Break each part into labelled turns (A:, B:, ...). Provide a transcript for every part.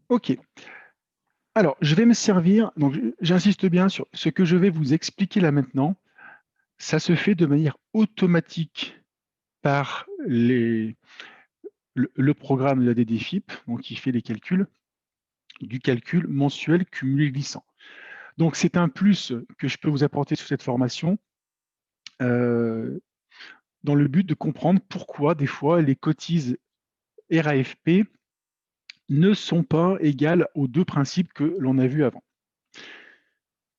A: OK. Alors, je vais me servir, donc j'insiste bien sur ce que je vais vous expliquer là maintenant. Ça se fait de manière automatique par le programme de la DDFIP, donc qui fait les calculs, du calcul mensuel cumulé glissant. Donc, c'est un plus que je peux vous apporter sur cette formation euh, dans le but de comprendre pourquoi, des fois, les cotises RAFP ne sont pas égales aux deux principes que l'on a vus avant.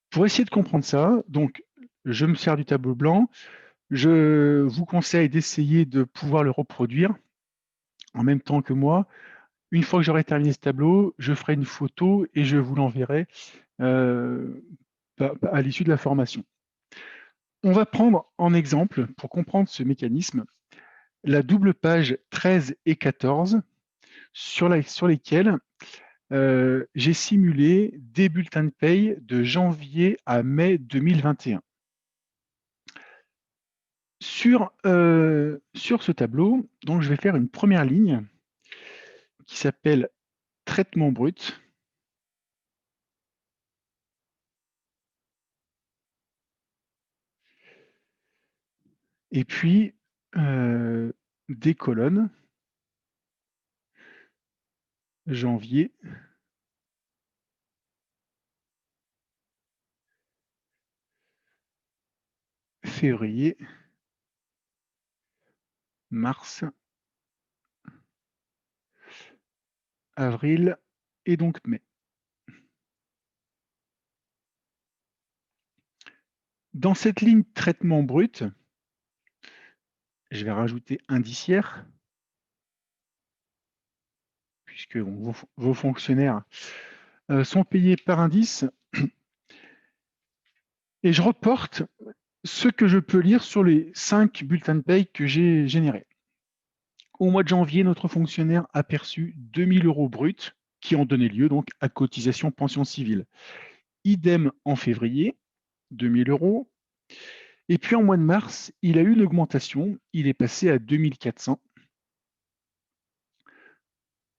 A: Pour essayer de comprendre ça, donc, je me sers du tableau blanc. Je vous conseille d'essayer de pouvoir le reproduire en même temps que moi. Une fois que j'aurai terminé ce tableau, je ferai une photo et je vous l'enverrai euh, à l'issue de la formation. On va prendre en exemple, pour comprendre ce mécanisme, la double page 13 et 14 sur lesquelles j'ai simulé des bulletins de paye de janvier à mai 2021. Sur ce tableau, donc, je vais faire une première ligne qui s'appelle traitement brut. Et puis, des colonnes, janvier, février, mars, avril et donc mai. Dans cette ligne traitement brut, je vais rajouter indiciaire, puisque bon, vos fonctionnaires sont payés par indice, et je reporte ce que je peux lire sur les 5 bulletins de paye que j'ai générés. Au mois de janvier, notre fonctionnaire a perçu 2 000 € bruts, qui ont donné lieu donc à cotisation pension civile. Idem en février, 2 000 €. Et puis en mois de mars, il a eu une augmentation. Il est passé à 2 400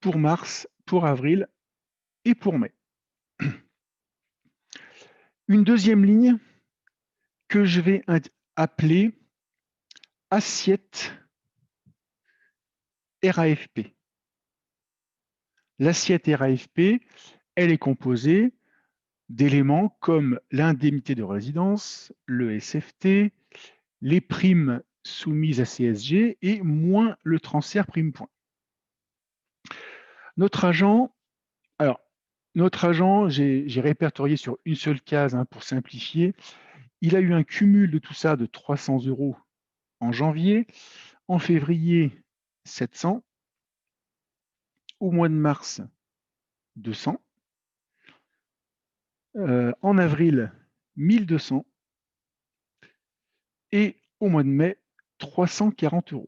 A: pour mars, pour avril et pour mai. Une deuxième ligne que je vais appeler assiette RAFP. L'assiette RAFP, elle est composée d'éléments comme l'indemnité de résidence, le SFT, les primes soumises à CSG et moins le transfert prime point. Notre agent, alors, notre agent, j'ai répertorié sur une seule case pour simplifier. Il a eu un cumul de tout ça de 300 € en janvier, en février 700, au mois de mars 200, en avril 1200 et au mois de mai 340 €.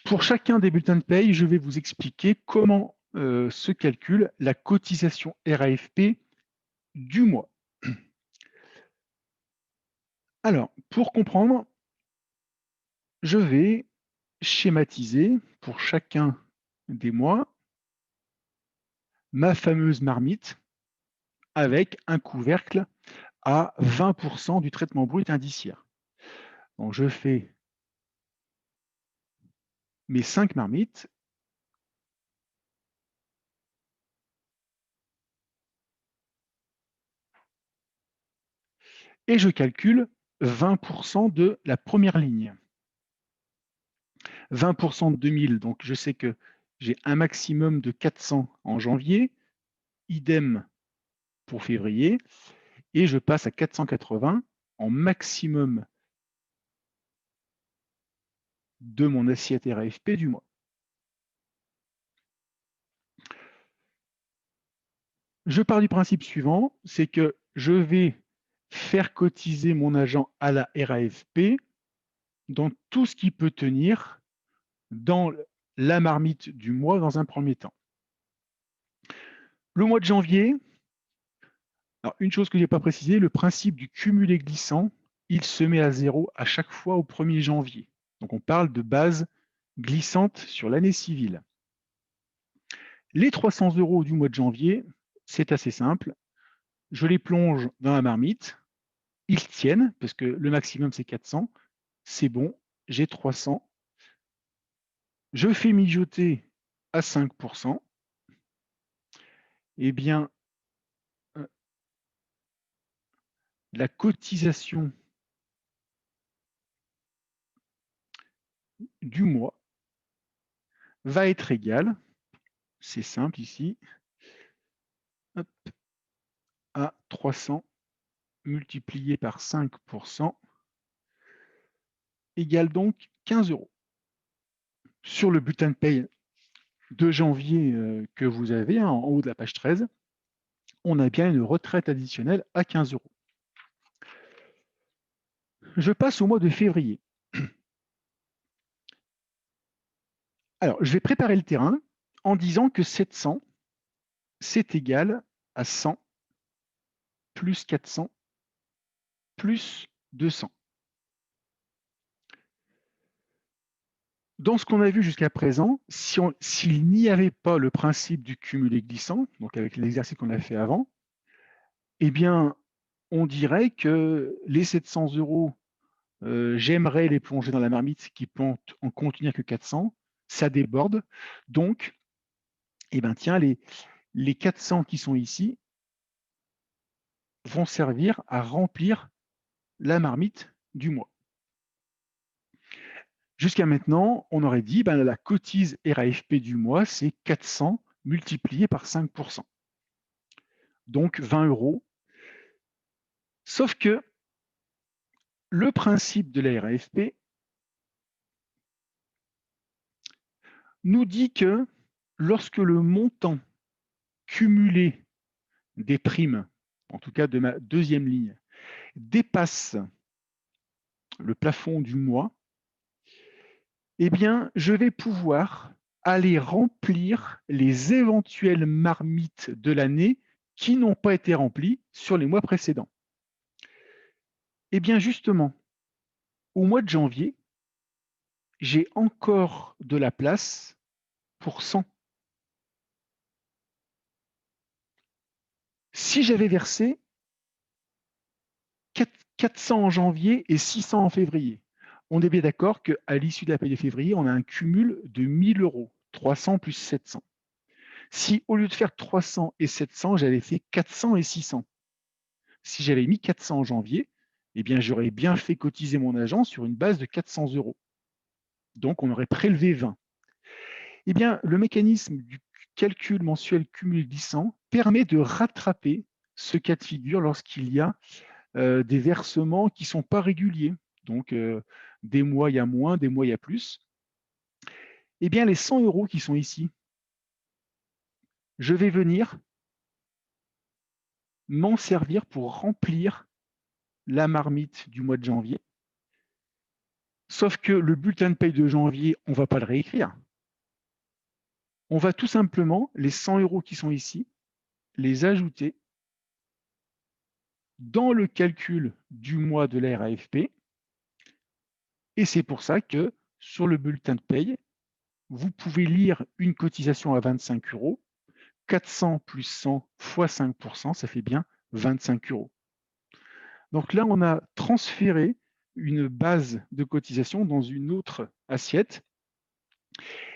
A: Pour chacun des bulletins de paye, je vais vous expliquer comment se calcule la cotisation RAFP du mois. Alors, pour comprendre, je vais schématiser pour chacun des mois ma fameuse marmite avec un couvercle à 20% du traitement brut indiciaire. Donc, je fais mes 5 marmites. Et je calcule 20% de la première ligne. 20% de 2000, donc je sais que j'ai un maximum de 400 en janvier, idem pour février, et je passe à 480 en maximum de mon assiette RAFP du mois. Je pars du principe suivant, c'est que je vais faire cotiser mon agent à la RAFP dans tout ce qui peut tenir dans la marmite du mois dans un premier temps. Le mois de janvier, alors une chose que je n'ai pas précisée, le principe du cumulé glissant, il se met à zéro à chaque fois au 1er janvier. Donc on parle de base glissante sur l'année civile. Les 300 € du mois de janvier, c'est assez simple. Je les plonge dans la marmite. Ils tiennent, parce que le maximum, c'est 400. C'est bon, j'ai 300. Je fais mijoter à 5%. Eh bien, la cotisation du mois va être égale, c'est simple ici, hop, à 300 multiplié par 5% égale donc 15 €. Sur le bulletin de paye de janvier que vous avez, en haut de la page 13, on a bien une retraite additionnelle à 15 €. Je passe au mois de février. Alors, je vais préparer le terrain en disant que 700, c'est égal à 100 plus 400 plus 200. Dans ce qu'on a vu jusqu'à présent, s'il n'y avait pas le principe du cumulé glissant, donc avec l'exercice qu'on a fait avant, eh bien, on dirait que les 700 €, j'aimerais les plonger dans la marmite qui peut en contenir que 400, ça déborde. Donc, eh ben, tiens, les 400 qui sont ici vont servir à remplir la marmite du mois. Jusqu'à maintenant, on aurait dit ben, la cotise RAFP du mois, c'est 400 multiplié par 5%. Donc 20 €. Sauf que le principe de la RAFP nous dit que lorsque le montant cumulé des primes, en tout cas de ma deuxième ligne, dépasse le plafond du mois, eh bien, je vais pouvoir aller remplir les éventuelles marmites de l'année qui n'ont pas été remplies sur les mois précédents. Eh bien, justement, au mois de janvier, j'ai encore de la place pour 100. Si j'avais versé 400 en janvier et 600 en février, on est bien d'accord qu'à l'issue de la paye de février, on a un cumul de 1 000 €, 300 plus 700. Si au lieu de faire 300 et 700, j'avais fait 400 et 600, si j'avais mis 400 en janvier, eh bien, j'aurais bien fait cotiser mon agent sur une base de 400 €. Donc, on aurait prélevé 20. Eh bien, le mécanisme du calcul mensuel cumul glissant permet de rattraper ce cas de figure lorsqu'il y a des versements qui ne sont pas réguliers. Donc, des mois, il y a moins, des mois, il y a plus. Eh bien, les 100 € qui sont ici, je vais venir m'en servir pour remplir la marmite du mois de janvier. Sauf que le bulletin de paye de janvier, on ne va pas le réécrire. On va tout simplement, les 100 € qui sont ici, les ajouter dans le calcul du mois de la RAFP. Et c'est pour ça que sur le bulletin de paye, vous pouvez lire une cotisation à 25 €. 400 plus 100 fois 5%, ça fait bien 25 €. Donc là, on a transféré une base de cotisation dans une autre assiette.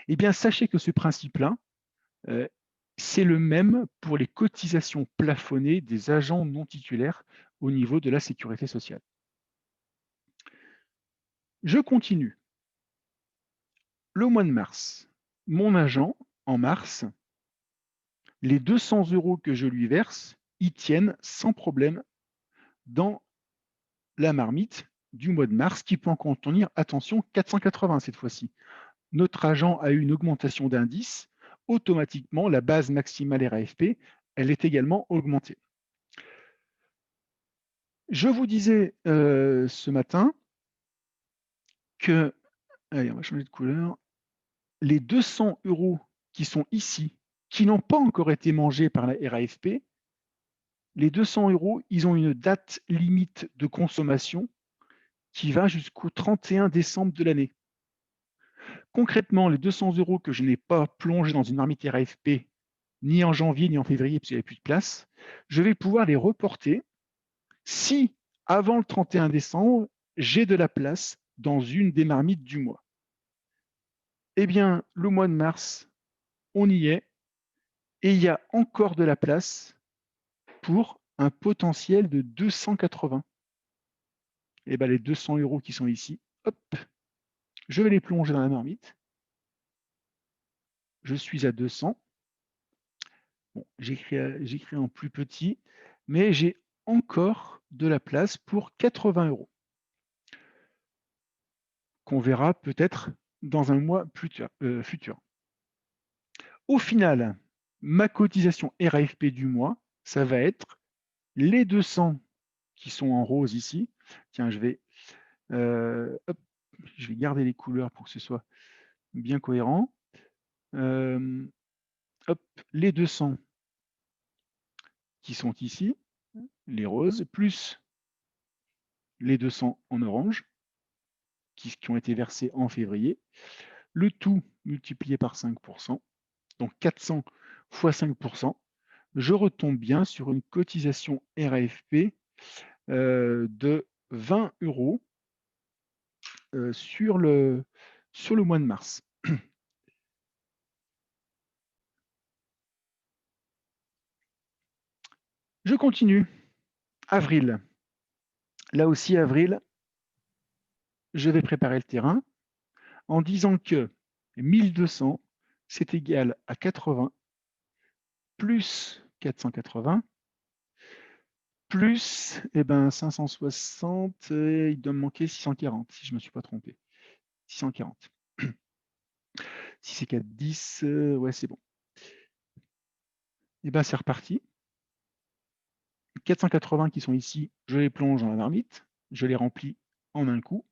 A: Eh bien, sachez que ce principe-là, c'est le même pour les cotisations plafonnées des agents non titulaires au niveau de la sécurité sociale. Je continue. Le mois de mars, mon agent, en mars, les 200 € que je lui verse, ils tiennent sans problème dans la marmite du mois de mars, qui peut en contenir, attention, 480 cette fois-ci. Notre agent a eu une augmentation d'indice, automatiquement, la base maximale RAFP, elle est également augmentée. Je vous disais ce matin que, allez, on va changer de couleur, les 200 € qui sont ici, qui n'ont pas encore été mangés par la RAFP, les 200 €, ils ont une date limite de consommation qui va jusqu'au 31 décembre de l'année. Concrètement, les 200 € que je n'ai pas plongé dans une marmite RAFP, ni en janvier, ni en février, parce qu'il n'y avait plus de place, je vais pouvoir les reporter si, avant le 31 décembre, j'ai de la place dans une des marmites du mois. Eh bien, le mois de mars, on y est, et il y a encore de la place pour un potentiel de 280. Et bien, les 200 € qui sont ici, hop, je vais les plonger dans la marmite. Je suis à 200. Bon, j'écris en plus petit, mais j'ai encore de la place pour 80 €, qu'on verra peut-être dans un mois futur. Au final, ma cotisation RAFP du mois, ça va être les 200 qui sont en rose ici. Tiens, je vais garder les couleurs pour que ce soit bien cohérent. Hop, les 200 qui sont ici, les roses, plus les 200 en orange, qui ont été versés en février. Le tout multiplié par 5%, donc 400 fois 5%, je retombe bien sur une cotisation RAFP de 20 € sur le mois de mars. Je continue. Avril. Là aussi, avril, je vais préparer le terrain en disant que 1200, c'est égal à 80 plus 480 plus 560, il doit me manquer 640, si je ne me suis pas trompé. 640. Si c'est 4, 10, ouais, c'est bon. C'est reparti. 480 qui sont ici, je les plonge dans la marmite, je les remplis en un coup.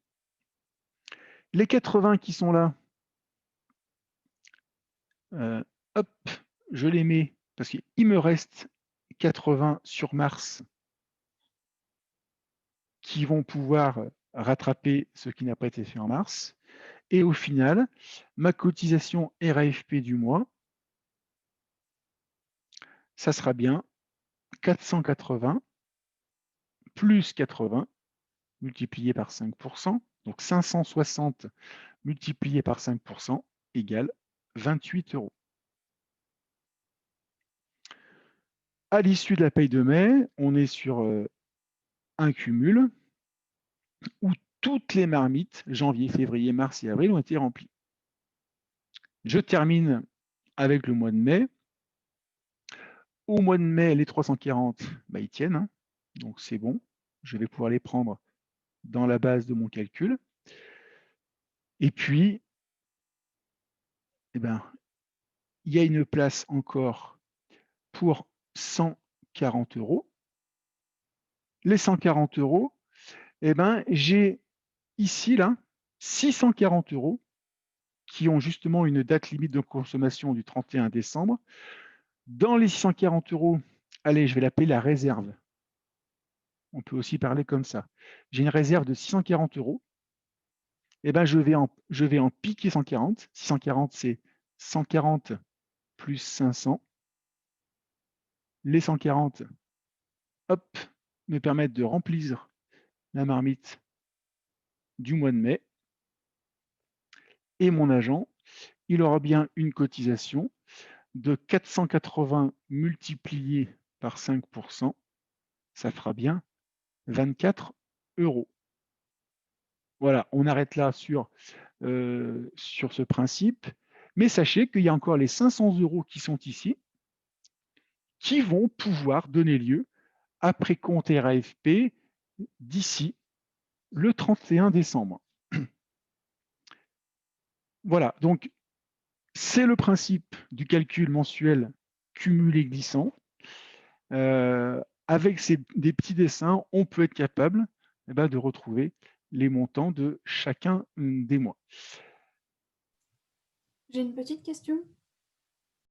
A: Les 80 qui sont là, hop, je les mets, parce qu'il me reste 80 sur Mars qui vont pouvoir rattraper ce qui n'a pas été fait en mars. Et au final, ma cotisation RAFP du mois, ça sera bien 480 plus 80 multiplié par 5%, donc 560 multiplié par 5% égale 28 €. À l'issue de la paye de mai, on est sur un cumul où toutes les marmites, janvier, février, mars et avril, ont été remplies. Je termine avec le mois de mai. Au mois de mai, les 340, ils tiennent, hein, donc c'est bon. Je vais pouvoir les prendre dans la base de mon calcul. Et puis, il y a une place encore pour 140 €. Les 140 €, j'ai ici, là, 640 € qui ont justement une date limite de consommation du 31 décembre. Dans les 640 €, allez, je vais l'appeler la réserve. On peut aussi parler comme ça. J'ai une réserve de 640 €. Je vais en piquer 140. 640, c'est 140 plus 500. Les 140, hop, me permettent de remplir la marmite du mois de mai. Et mon agent, il aura bien une cotisation de 480 multiplié par 5%, ça fera bien 24 €. Voilà, on arrête là sur ce principe, mais sachez qu'il y a encore les 500 € qui sont ici, qui vont pouvoir donner lieu à précompte RAFP d'ici le 31 décembre. Voilà, donc c'est le principe du calcul mensuel cumulé glissant. Avec des petits dessins, on peut être capable de retrouver les montants de chacun des mois.
B: J'ai une petite question.